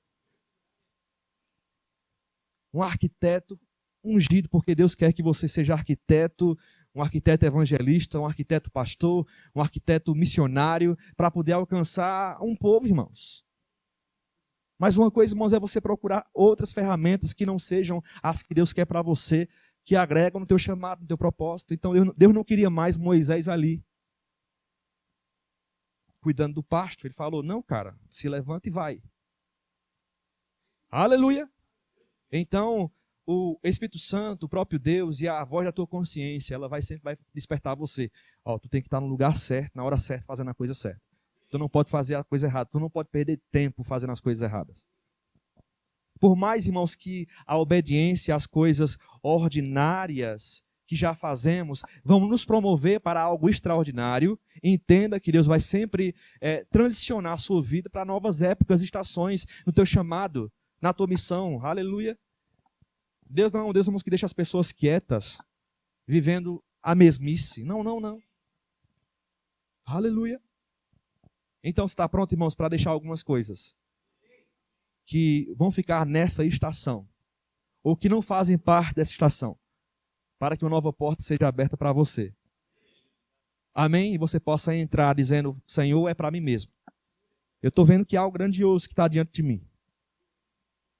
Um arquiteto ungido, porque Deus quer que você seja arquiteto, um arquiteto evangelista, um arquiteto pastor, um arquiteto missionário, para poder alcançar um povo, irmãos. Mas uma coisa, irmãos, é você procurar outras ferramentas que não sejam as que Deus quer para você, que agregam no teu chamado, no teu propósito. Então Deus não queria mais Moisés ali, cuidando do pasto. Ele falou, não, cara, se levanta e vai. Aleluia! Então, o Espírito Santo, o próprio Deus e a voz da tua consciência, ela sempre vai despertar você. Ó, tu tem que estar no lugar certo, na hora certa, fazendo a coisa certa. Tu não pode fazer a coisa errada, tu não pode perder tempo fazendo as coisas erradas. Por mais, irmãos, que a obediência às coisas ordinárias que já fazemos vão nos promover para algo extraordinário, entenda que Deus vai sempre transicionar a sua vida para novas épocas, estações, no teu chamado, na tua missão. Aleluia! Deus não é um Deus, irmãos, que deixa as pessoas quietas, vivendo a mesmice. Não, não, não. Aleluia! Então, você está pronto, irmãos, para deixar algumas coisas que vão ficar nessa estação, ou que não fazem parte dessa estação, para que uma nova porta seja aberta para você. Amém? E você possa entrar dizendo, Senhor, é para mim mesmo. Eu estou vendo que há algo grandioso que está diante de mim.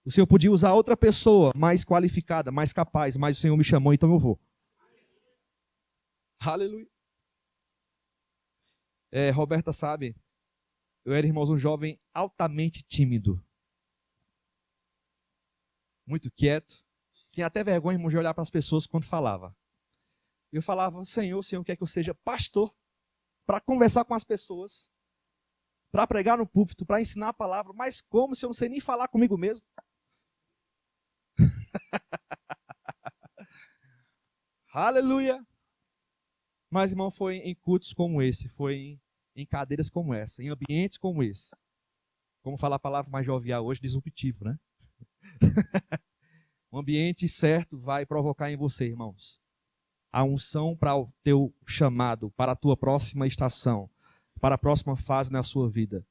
O Senhor podia usar outra pessoa mais qualificada, mais capaz, mas o Senhor me chamou, então eu vou. Aleluia. Roberta sabe, eu era, irmãos, um jovem altamente tímido. Muito quieto. Tinha até vergonha, irmão, de olhar para as pessoas quando falava. Eu falava, Senhor, o Senhor quer que eu seja pastor para conversar com as pessoas, para pregar no púlpito, para ensinar a palavra, mas como se eu não sei nem falar comigo mesmo? Aleluia! Mas, irmão, foi em cultos como esse, foi em cadeiras como essa, em ambientes como esse. Como falar a palavra mais jovial hoje, disruptivo, né? O ambiente certo vai provocar em você, irmãos, a unção para o teu chamado, para a tua próxima estação, para a próxima fase na sua vida.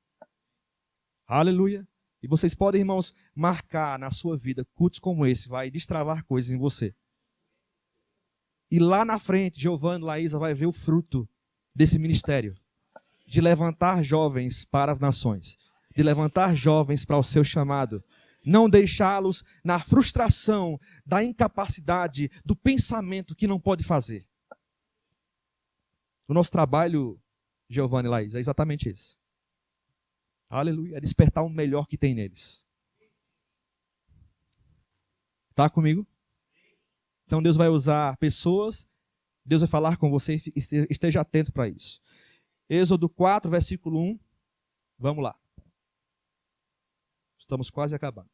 Aleluia! E vocês podem, irmãos, marcar na sua vida cultos como esse, vai destravar coisas em você. E lá na frente, Giovanni, Laísa vai ver o fruto desse ministério, de levantar jovens para as nações, de levantar jovens para o seu chamado. Não deixá-los na frustração da incapacidade, do pensamento que não pode fazer. O nosso trabalho, Giovanni e Laís, é exatamente esse. Aleluia, é despertar o melhor que tem neles. Está comigo? Então Deus vai usar pessoas, Deus vai falar com você, esteja atento para isso. Êxodo 4, versículo 1, vamos lá. Estamos quase acabando.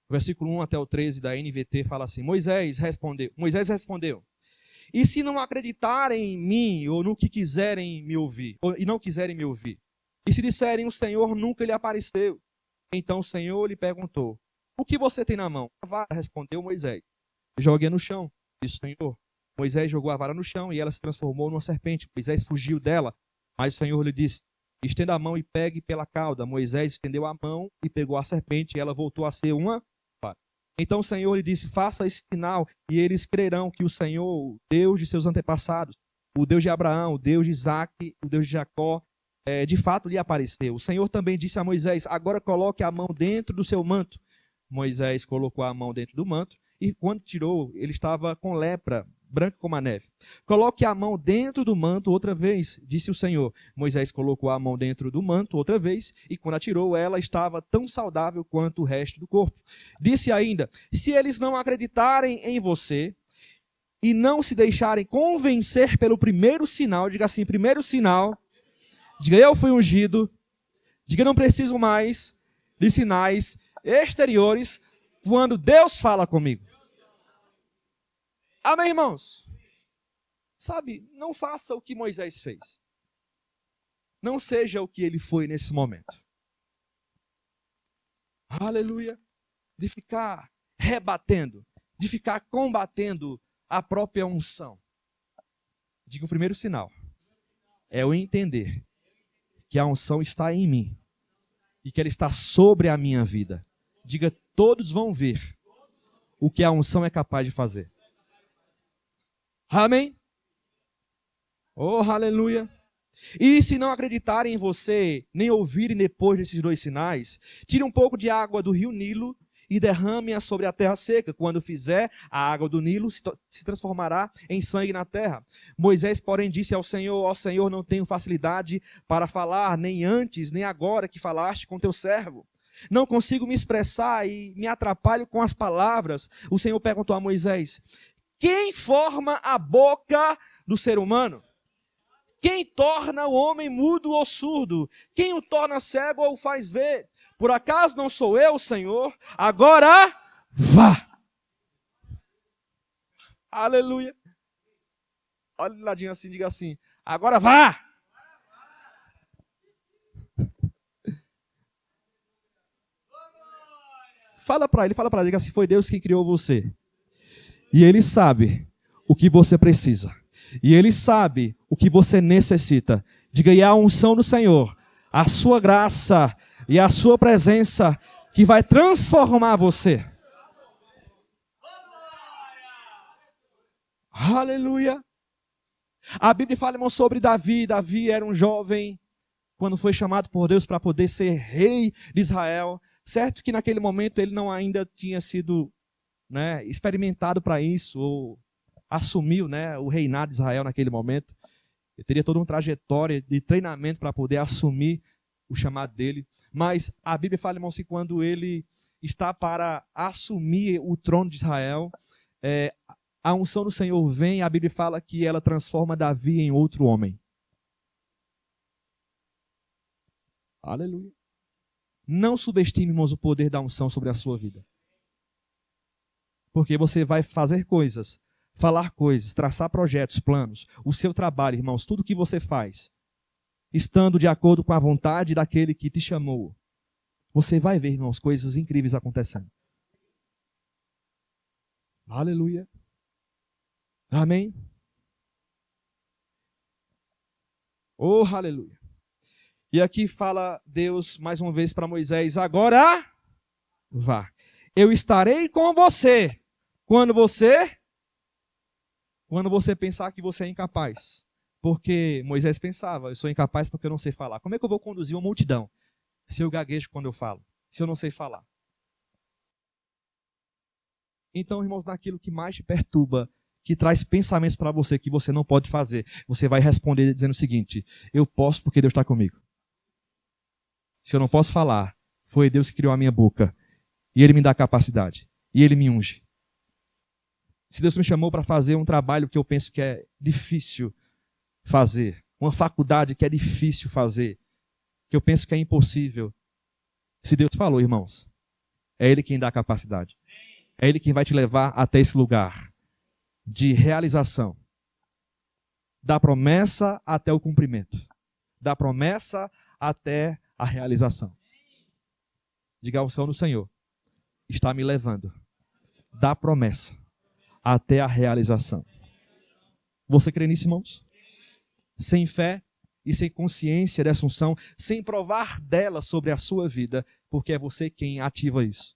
O versículo 1 até o 13 da NVT fala assim, Moisés respondeu, e se não acreditarem em mim, ou no que quiserem me ouvir, e não quiserem me ouvir, e se disserem, o Senhor nunca lhe apareceu, então o Senhor lhe perguntou, o que você tem na mão? A vara, respondeu Moisés. Joguei no chão, disse o Senhor. Moisés jogou a vara no chão e ela se transformou numa serpente. Moisés fugiu dela, mas o Senhor lhe disse, estenda a mão e pegue pela cauda. Moisés estendeu a mão e pegou a serpente e ela voltou a ser uma vara. Então o Senhor lhe disse, faça esse sinal e eles crerão que o Senhor, o Deus de seus antepassados, o Deus de Abraão, o Deus de Isaque, o Deus de Jacó, de fato lhe apareceu. O Senhor também disse a Moisés, agora coloque a mão dentro do seu manto. Moisés colocou a mão dentro do manto e quando tirou, ele estava com lepra, branca como a neve. Coloque a mão dentro do manto outra vez, disse o Senhor. Moisés colocou a mão dentro do manto outra vez e quando a tirou, ela estava tão saudável quanto o resto do corpo. Disse ainda, se eles não acreditarem em você e não se deixarem convencer pelo primeiro sinal, diga assim, primeiro sinal, diga eu fui ungido, diga não preciso mais de sinais exteriores quando Deus fala comigo. Amém, irmãos? Sabe, não faça o que Moisés fez. Não seja o que ele foi nesse momento. Aleluia. De ficar rebatendo, de ficar combatendo a própria unção. Diga o primeiro sinal. É eu entender que a unção está em mim e que ela está sobre a minha vida. Diga, todos vão ver o que a unção é capaz de fazer. Amém? Oh, aleluia. E se não acreditarem em você, nem ouvirem depois desses 2 sinais, tire um pouco de água do rio Nilo e derrame-a sobre a terra seca. Quando fizer, a água do Nilo se transformará em sangue na terra. Moisés, porém, disse ao Senhor: ó Senhor, não tenho facilidade para falar, nem antes, nem agora que falaste com teu servo. Não consigo me expressar e me atrapalho com as palavras. O Senhor perguntou a Moisés: quem forma a boca do ser humano? Quem torna o homem mudo ou surdo? Quem o torna cego ou o faz ver? Por acaso não sou eu, Senhor? Agora vá. Aleluia. Olha do ladinho assim, diga assim: agora vá. Fala para ele, diga assim: foi Deus quem criou você. E Ele sabe o que você precisa. E Ele sabe o que você necessita. Diga: e a unção do Senhor, a sua graça e a sua presença que vai transformar você. Aleluia. A Bíblia fala, irmão, sobre Davi. Davi era um jovem quando foi chamado por Deus para poder ser rei de Israel. Certo que naquele momento ele não ainda tinha sido, experimentado para isso, ou assumiu, o reinado de Israel naquele momento. Ele teria toda uma trajetória de treinamento para poder assumir o chamado dele. Mas a Bíblia fala, irmão, que quando ele está para assumir o trono de Israel, a unção do Senhor vem, a Bíblia fala que ela transforma Davi em outro homem. Aleluia. Não subestime, irmãos, o poder da unção sobre a sua vida. Porque você vai fazer coisas, falar coisas, traçar projetos, planos, o seu trabalho, irmãos, tudo que você faz, estando de acordo com a vontade daquele que te chamou, você vai ver, irmãos, coisas incríveis acontecendo. Aleluia. Amém. Oh, aleluia. E aqui fala Deus mais uma vez para Moisés: agora vá. Eu estarei com você quando você pensar que você é incapaz. Porque Moisés pensava: eu sou incapaz porque eu não sei falar. Como é que eu vou conduzir uma multidão se eu gaguejo quando eu falo? Se eu não sei falar? Então, irmãos, naquilo que mais te perturba, que traz pensamentos para você que você não pode fazer, você vai responder dizendo o seguinte: eu posso porque Deus está comigo. Se eu não posso falar, foi Deus que criou a minha boca. E Ele me dá capacidade. E Ele me unge. Se Deus me chamou para fazer um trabalho que eu penso que é difícil fazer, uma faculdade que é difícil fazer, que eu penso que é impossível, se Deus falou, irmãos, é Ele quem dá a capacidade. É Ele quem vai te levar até esse lugar de realização. Da promessa até o cumprimento. Da promessa até a realização. Diga: a unção do Senhor está me levando da promessa até a realização. Você crê nisso, irmãos? Sem fé e sem consciência dessa unção, sem provar dela sobre a sua vida, porque é você quem ativa isso.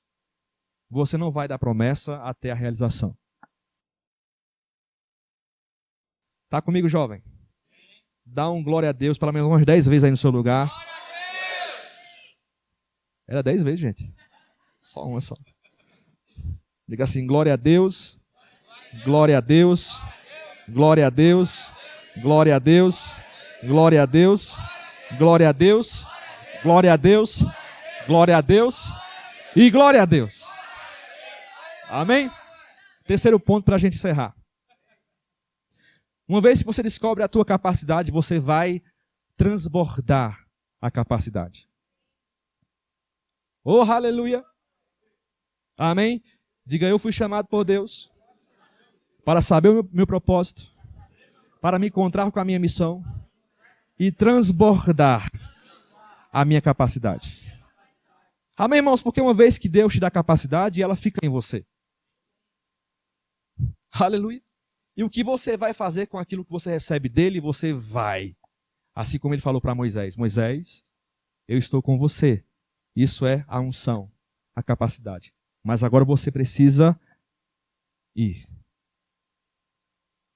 Você não vai da promessa até a realização. Tá comigo, jovem? Dá um glória a Deus, pelo menos umas 10 vezes aí no seu lugar. Era 10 vezes, gente. Só uma só. Diga assim: glória a Deus, glória a Deus, glória a Deus, glória a Deus, glória a Deus, glória a Deus, glória a Deus, glória a Deus e glória a Deus. Amém? Terceiro ponto para a gente encerrar. Uma vez que você descobre a tua capacidade, você vai transbordar a capacidade. Oh, aleluia. Amém? Diga: eu fui chamado por Deus para saber o meu propósito, para me encontrar com a minha missão e transbordar a minha capacidade. Amém, irmãos? Porque uma vez que Deus te dá capacidade, ela fica em você. Aleluia. E o que você vai fazer com aquilo que você recebe dele, você vai. Assim como ele falou para Moisés: Moisés, eu estou com você. Isso é a unção, a capacidade. Mas agora você precisa ir.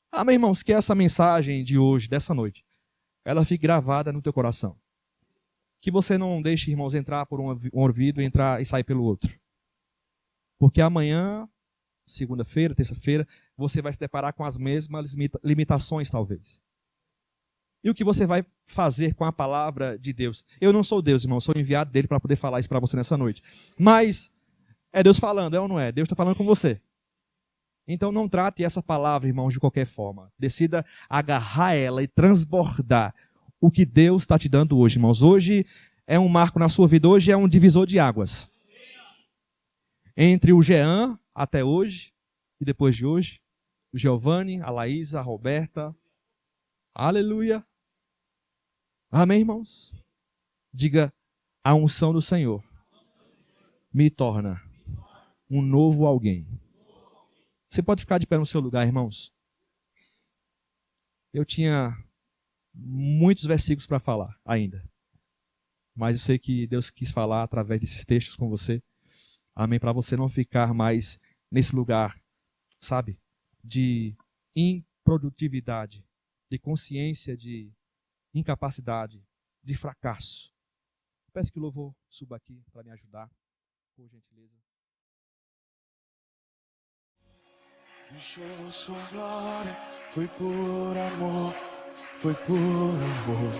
Amém, irmãos? Que essa mensagem de hoje, dessa noite, ela fique gravada no teu coração. Que você não deixe, irmãos, entrar por um ouvido e entrar e sair pelo outro. Porque amanhã, segunda-feira, terça-feira, você vai se deparar com as mesmas limitações, talvez. E o que você vai fazer com a palavra de Deus? Eu não sou Deus, irmão, sou enviado dele para poder falar isso para você nessa noite. Mas é Deus falando, é ou não é? Deus está falando com você. Então não trate essa palavra, irmãos, de qualquer forma. Decida agarrar ela e transbordar o que Deus está te dando hoje, irmãos. Hoje é um marco na sua vida, hoje é um divisor de águas. Entre o Jean até hoje e depois de hoje, o Giovanni, a Laísa, a Roberta. Aleluia. Amém, irmãos? Diga, a unção do Senhor me torna um novo alguém. Você pode ficar de pé no seu lugar, irmãos? Eu tinha muitos versículos para falar ainda. Mas eu sei que Deus quis falar através desses textos com você. Amém? Para você não ficar mais nesse lugar, sabe? De improdutividade, de consciência de incapacidade, de fracasso. Peço que o louvor suba aqui para me ajudar, por gentileza. Deixou sua glória, foi por amor, foi por amor.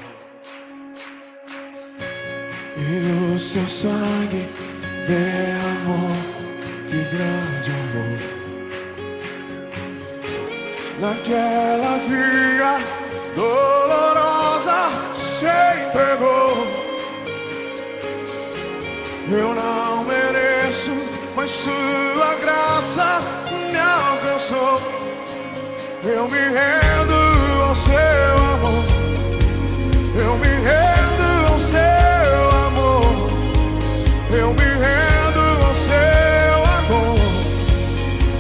E o seu sangue derramou, que grande amor. Naquela via dolorosa se entregou. Eu não mereço, mas sua graça me alcançou. Eu me rendo ao seu amor. Eu me rendo ao seu amor. Eu me rendo ao seu amor.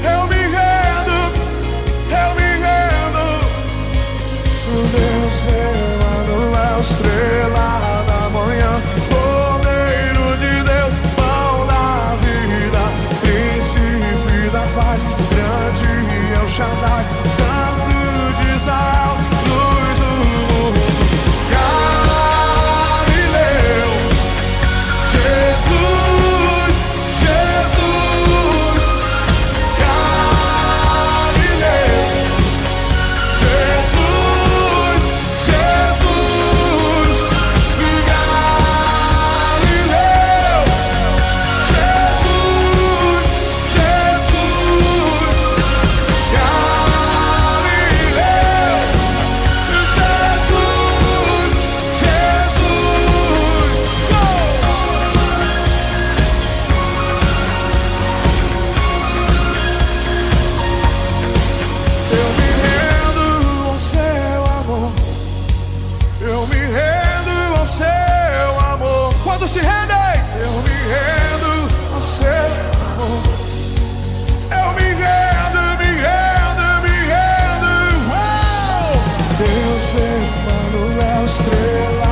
Eu me rendo, eu me rendo. O Deus Emanuel, estrela da manhã, Cordeiro de Deus, pão da vida, príncipe da paz, o grande El Shaddai, Santo de Israel, luz do mundo. Galileu, Jesus, Jesus. Galileu, Jesus, Jesus. Galileu, Jesus, Jesus. Galileu, Jesus, Jesus. Eu me rendo ao seu amor. Eu me rendo ao seu amor. Quando se rendem, eu me rendo ao seu amor. Eu me rendo, me rendo, me rendo. Uau! Deus Emanuel, estrela